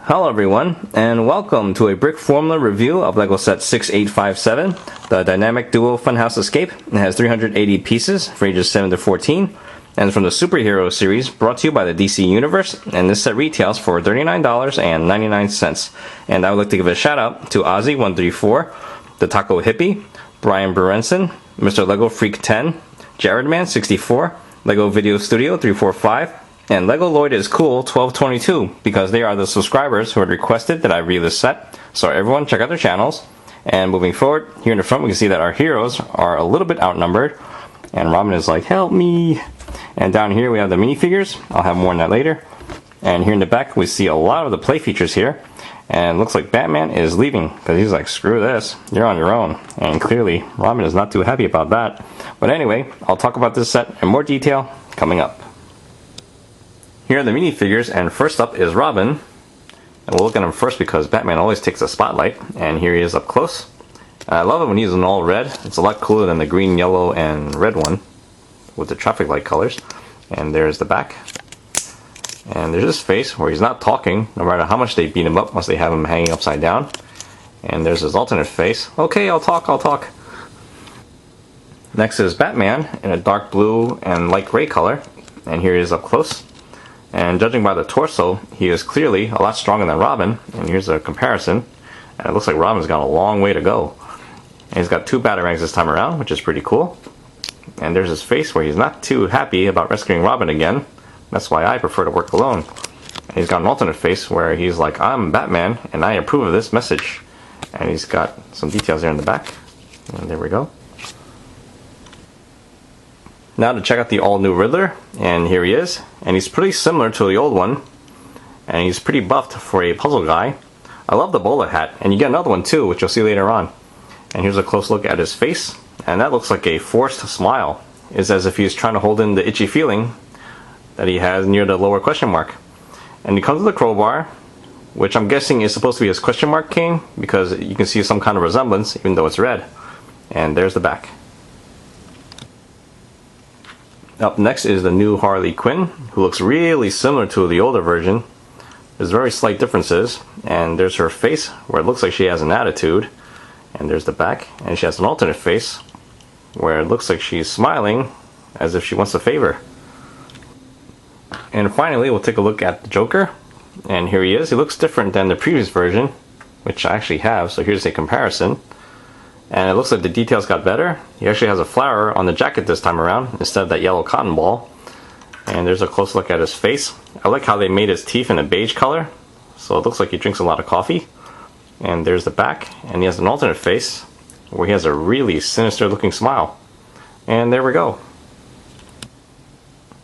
Hello everyone, and welcome to a Brickformula review of LEGO set 6857, the Dynamic Duo Funhouse Escape. It has 380 pieces for ages 7 to 14, and it's from the Superhero series, brought to you by the DC Universe, and this set retails for $39.99. And I would like to give a shout out to Ozzy134, the Taco Hippie, Brian Berenson, Mr. Lego Freak 10, Jaredman64, Lego Video Studio 345, and Lego Lloyd is Cool 1222, because they are the subscribers who had requested that I review this set. So everyone check out their channels. And moving forward, here in the front we can see that our heroes are a little bit outnumbered, and Robin is like, help me. And down here we have the minifigures. I'll have more on that later. And here in the back we see a lot of the play features here, and it looks like Batman is leaving because he's like, screw this, you're on your own. And clearly Robin is not too happy about that. But anyway, I'll talk about this set in more detail coming up. Here are the minifigures, and first up is Robin. And we'll look at him first because Batman always takes the spotlight. And here he is up close. I love it when he's in all red. It's a lot cooler than the green, yellow, and red one with the traffic light colors. And there's the back. And there's his face where he's not talking, no matter how much they beat him up once they have him hanging upside down. And there's his alternate face. Okay, I'll talk. Next is Batman in a dark blue and light gray color. And here he is up close. And judging by the torso, he is clearly a lot stronger than Robin. And here's a comparison. And it looks like Robin's got a long way to go. And he's got 2 batarangs this time around, which is pretty cool. And there's his face where he's not too happy about rescuing Robin again. That's why I prefer to work alone. And he's got an alternate face where he's like, I'm Batman and I approve of this message. And he's got some details there in the back. And there we go. Now to check out the all-new Riddler, and here he is, and he's pretty similar to the old one, and he's pretty buffed for a puzzle guy. I love the bowler hat, and you get another one too, which you'll see later on. And here's a close look at his face, and that looks like a forced smile. It's as if he's trying to hold in the itchy feeling that he has near the lower question mark. And he comes with a crowbar, which I'm guessing is supposed to be his question mark cane, because you can see some kind of resemblance, even though it's red. And there's the back. Up next is the new Harley Quinn, who looks really similar to the older version. There's very slight differences, and there's her face where it looks like she has an attitude, and there's the back, and she has an alternate face where it looks like she's smiling as if she wants a favor. And finally we'll take a look at the Joker, and here he is. He looks different than the previous version, which I actually have, so here's a comparison. And it looks like the details got better. He actually has a flower on the jacket this time around instead of that yellow cotton ball. And there's a close look at his face. I like how they made his teeth in a beige color, so it looks like he drinks a lot of coffee. And there's the back, and he has an alternate face where he has a really sinister looking smile. And there we go.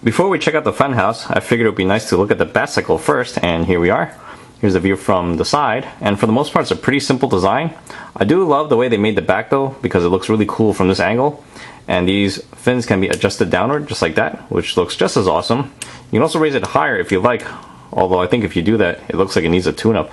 Before we check out the funhouse, I figured it would be nice to look at the Batcycle first, and here we are. Here's a view from the side, and for the most part it's a pretty simple design. I do love the way they made the back though, because it looks really cool from this angle. And these fins can be adjusted downward just like that, which looks just as awesome. You can also raise it higher if you like, although I think if you do that it looks like it needs a tune-up.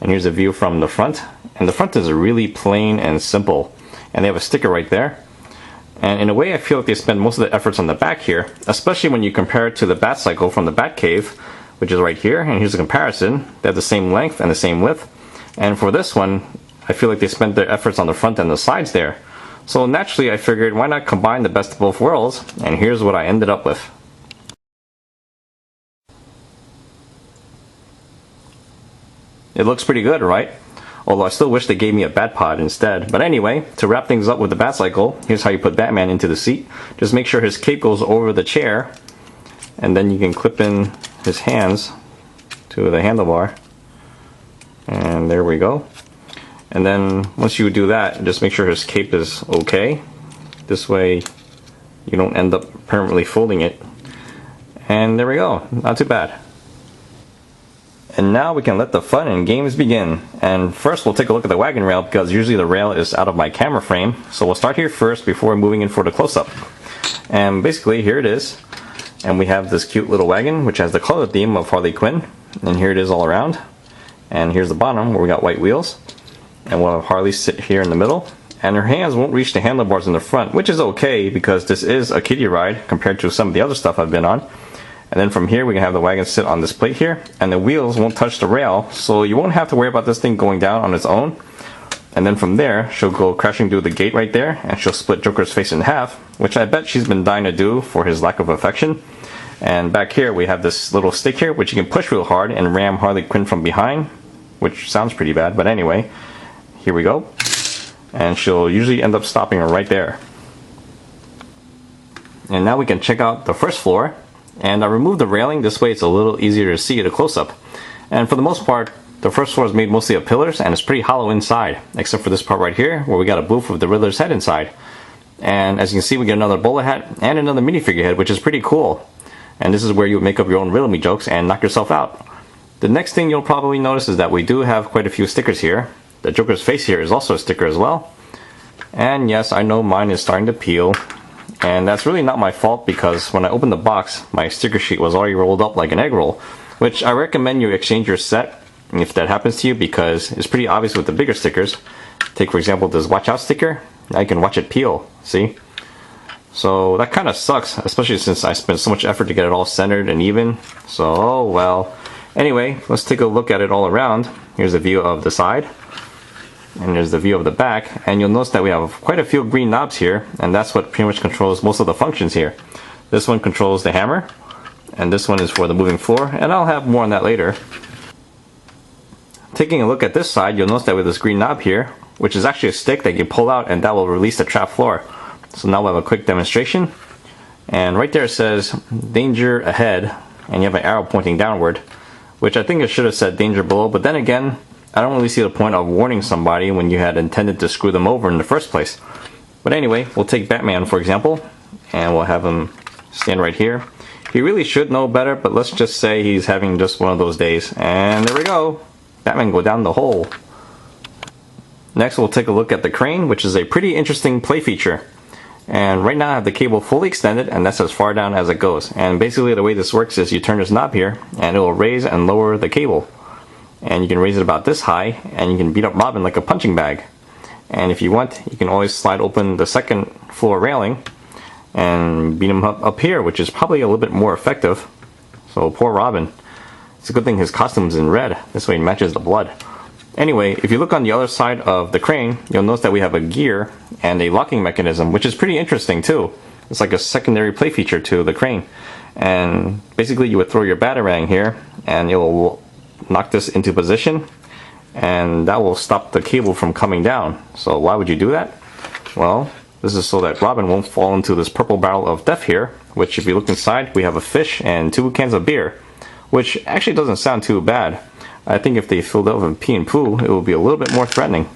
And here's a view from the front, and the front is really plain and simple. And they have a sticker right there. And in a way I feel like they spend most of the efforts on the back here, especially when you compare it to the Batcycle from the Batcave, which is right here. And here's a comparison. They have the same length and the same width. And for this one, I feel like they spent their efforts on the front and the sides there. So naturally I figured, why not combine the best of both worlds? And here's what I ended up with. It looks pretty good, right? Although I still wish they gave me a bat pod instead. But anyway, to wrap things up with the Batcycle, here's how you put Batman into the seat. Just make sure his cape goes over the chair, and then you can clip in his hands to the handlebar, and there we go. And then once you do that, just make sure his cape is okay. This way you don't end up permanently folding it. And there we go, not too bad. And now we can let the fun and games begin. And first we'll take a look at the wagon rail, because usually the rail is out of my camera frame. So we'll start here first before moving in for the close-up. And basically here it is. And we have this cute little wagon which has the color theme of Harley Quinn, and here it is all around. And here's the bottom where we got white wheels, and we'll have Harley sit here in the middle, and her hands won't reach the handlebars in the front, which is okay because this is a kiddie ride compared to some of the other stuff I've been on. And then from here we can have the wagon sit on this plate here, and the wheels won't touch the rail, so you won't have to worry about this thing going down on its own. And then from there, she'll go crashing through the gate right there, and she'll split Joker's face in half, which I bet she's been dying to do for his lack of affection. And back here we have this little stick here, which you can push real hard and ram Harley Quinn from behind, which sounds pretty bad, but anyway, here we go. And she'll usually end up stopping her right there. And now we can check out the first floor, and I removed the railing, this way it's a little easier to see at a close-up. And for the most part, the first floor is made mostly of pillars, and it's pretty hollow inside, except for this part right here, where we got a booth with the Riddler's head inside. And as you can see, we get another bullet hat and another minifigure head, which is pretty cool. And this is where you make up your own riddle me jokes and knock yourself out. The next thing you'll probably notice is that we do have quite a few stickers here. The Joker's face here is also a sticker as well. And yes, I know mine is starting to peel. And that's really not my fault, because when I opened the box, my sticker sheet was already rolled up like an egg roll. Which I recommend you exchange your set if that happens to you, because it's pretty obvious with the bigger stickers. Take for example this watch out sticker. Now you can watch it peel, see? So that kind of sucks, especially since I spent so much effort to get it all centered and even. So, oh well. Anyway, let's take a look at it all around. Here's a view of the side, and here's the view of the back, and you'll notice that we have quite a few green knobs here, and that's what pretty much controls most of the functions here. This one controls the hammer, and this one is for the moving floor, and I'll have more on that later. Taking a look at this side, you'll notice that with this green knob here, which is actually a stick that you pull out, and that will release the trap floor. So now we'll have a quick demonstration, and right there it says danger ahead, and you have an arrow pointing downward, which I think it should have said danger below, but then again, I don't really see the point of warning somebody when you had intended to screw them over in the first place. But anyway, we'll take Batman for example, and we'll have him stand right here. He really should know better, but let's just say he's having just one of those days, and there we go. Batman go down the hole. Next we'll take a look at the crane, which is a pretty interesting play feature. And right now I have the cable fully extended, and that's as far down as it goes. And basically the way this works is you turn this knob here, and it will raise and lower the cable. And you can raise it about this high, and you can beat up Robin like a punching bag. And if you want, you can always slide open the second floor railing and beat him up here, which is probably a little bit more effective. So poor Robin. It's a good thing his costume's in red, this way it matches the blood. Anyway, if you look on the other side of the crane, you'll notice that we have a gear and a locking mechanism, which is pretty interesting too. It's like a secondary play feature to the crane. And basically you would throw your batarang here, and it will knock this into position, and that will stop the cable from coming down. So why would you do that? Well, this is so that Robin won't fall into this purple barrel of death here, which if you look inside, we have a fish and 2 cans of beer, which actually doesn't sound too bad. I think if they filled up with pee and poo, it would be a little bit more threatening.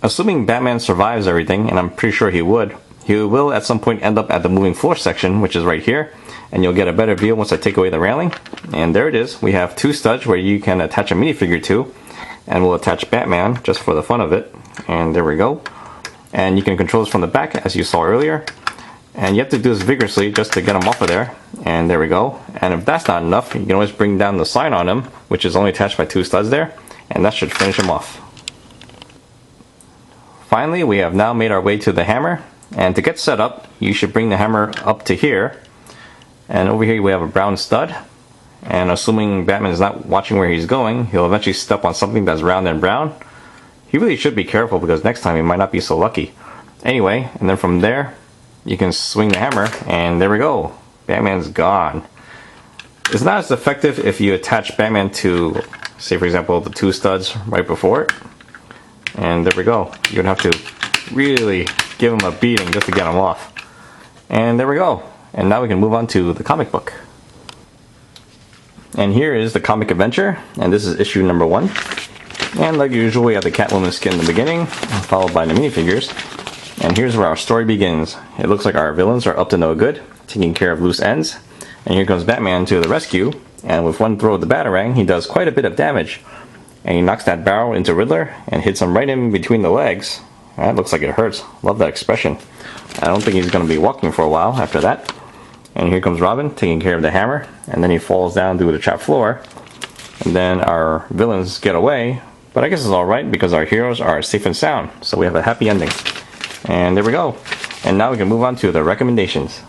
Assuming Batman survives everything, and I'm pretty sure he will at some point end up at the moving floor section, which is right here, and you'll get a better view once I take away the railing. And there it is. We have 2 studs where you can attach a minifigure to, and we'll attach Batman just for the fun of it. And there we go. And you can control this from the back, as you saw earlier. And you have to do this vigorously just to get him off of there. And there we go. And if that's not enough, you can always bring down the sign on him, which is only attached by 2 studs there, and that should finish him off. Finally, we have now made our way to the hammer. And to get set up, you should bring the hammer up to here. And over here we have a brown stud. And assuming Batman is not watching where he's going, he'll eventually step on something that's round and brown. He really should be careful, because next time he might not be so lucky. Anyway, and then from there, you can swing the hammer, and there we go. Batman's gone. It's not as effective if you attach Batman to, say for example, the 2 studs right before it. And there we go. You're gonna have to really give him a beating just to get him off. And there we go. And now we can move on to the comic book. And here is the comic adventure, and this is issue number 1. And like usual, we have the Catwoman skin in the beginning, followed by the minifigures. And here's where our story begins. It looks like our villains are up to no good, taking care of loose ends. And here comes Batman to the rescue, and with one throw of the Batarang, he does quite a bit of damage. And he knocks that barrel into Riddler, and hits him right in between the legs. That looks like it hurts. Love that expression. I don't think he's going to be walking for a while after that. And here comes Robin, taking care of the hammer, and then he falls down to the trap floor. And then our villains get away, but I guess it's alright, because our heroes are safe and sound, so we have a happy ending. And there we go. And now we can move on to the recommendations.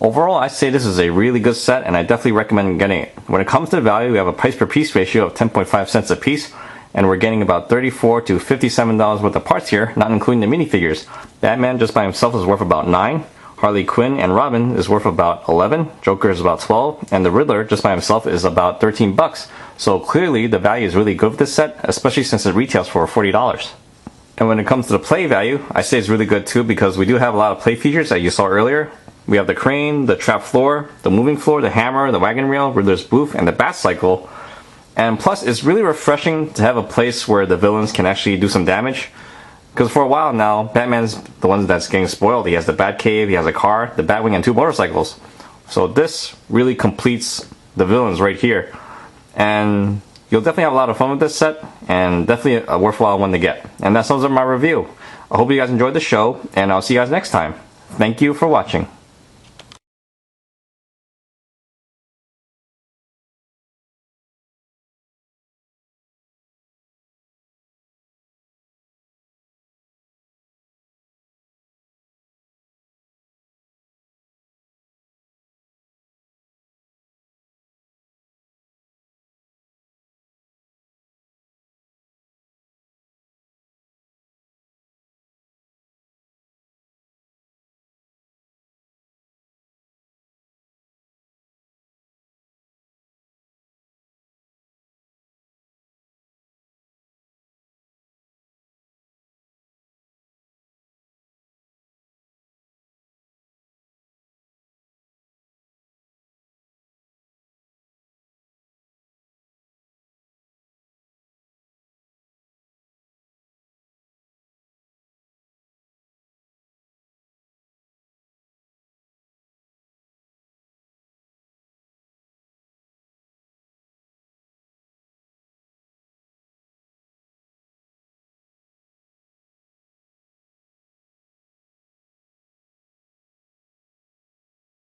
Overall, I say this is a really good set, and I definitely recommend getting it. When it comes to the value, we have a price per piece ratio of 10.5 cents a piece, and we're getting about $34 to $57 worth of parts here, not including the minifigures. Batman just by himself is worth about 9. Harley Quinn and Robin is worth about 11. Joker is about 12, and the Riddler just by himself is about 13 bucks. So clearly, the value is really good with this set, especially since it retails for $40. And when it comes to the play value, I say it's really good too because we do have a lot of play features that you saw earlier. We have the crane, the trap floor, the moving floor, the hammer, the wagon rail, Riddler's booth, and the Batcycle. And plus, it's really refreshing to have a place where the villains can actually do some damage. Because for a while now, Batman's the one that's getting spoiled. He has the Batcave, he has a car, the Batwing, and 2 motorcycles. So this really completes the villains right here. And you'll definitely have a lot of fun with this set, and definitely a worthwhile one to get. And that sums up my review. I hope you guys enjoyed the show, and I'll see you guys next time. Thank you for watching.